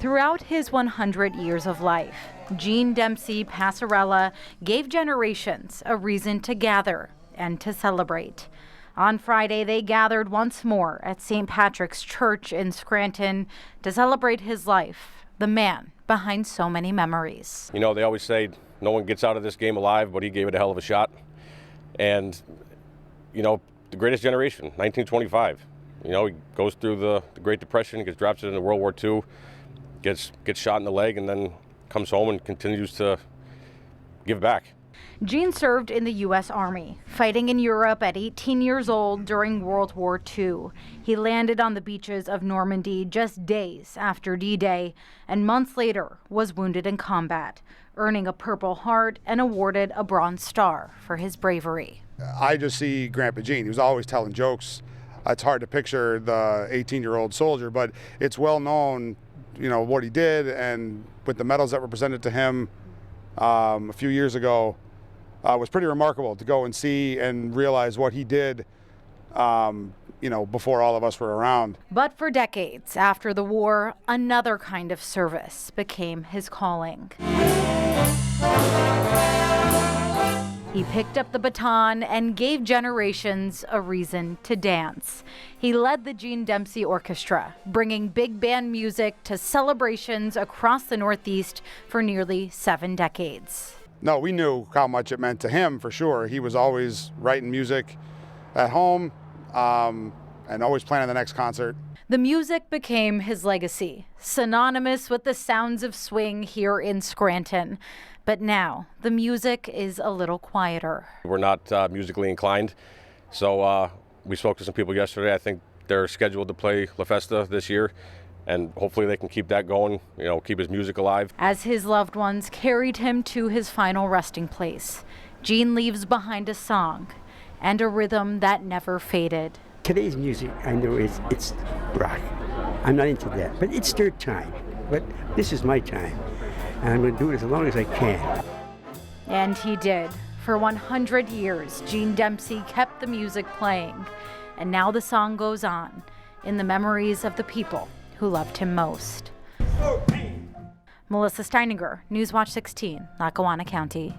Throughout his 100 years of life, Gene Dempsey Passarella gave generations a reason to gather and to celebrate. On Friday, they gathered once more at St. Patrick's Church in Scranton to celebrate his life, the man behind so many memories. You know, they always say no one gets out of this game alive, but he gave it a hell of a shot. And, you know, the greatest generation, 1925. You know, he goes through the Great Depression, gets drafted into World War II, gets shot in the leg, and then comes home and continues to give back. Gene served in the U.S. Army, fighting in Europe at 18 years old during World War II. He landed on the beaches of Normandy just days after D-Day, and months later was wounded in combat, earning a Purple Heart and awarded a Bronze Star for his bravery. I just see Grandpa Gene. He was always telling jokes. It's hard to picture the 18-year-old soldier, but it's well known, you know, what he did, and with the medals that were presented to him a few years ago, was pretty remarkable to go and see and realize what he did, you know, before all of us were around. But for decades after the war, another kind of service became his calling. He picked up the baton and gave generations a reason to dance. He led the Gene Dempsey Orchestra, bringing big band music to celebrations across the Northeast for nearly 7 decades. No, we knew how much it meant to him, for sure. He was always writing music at home and always planning the next concert. The music became his legacy, synonymous with the sounds of swing here in Scranton. But now the music is a little quieter. We're not musically inclined, so we spoke to some people yesterday. I think they're scheduled to play La Festa this year, and hopefully they can keep that going, you know, keep his music alive. As his loved ones carried him to his final resting place, Gene leaves behind a song and a rhythm that never faded. Today's music, I know it's rock. I'm not into that, but it's their time. But this is my time, and I'm going to do it as long as I can. And he did. For 100 years, Gene Dempsey kept the music playing, and now the song goes on in the memories of the people who loved him most. Melissa Steininger, Newswatch 16, Lackawanna County.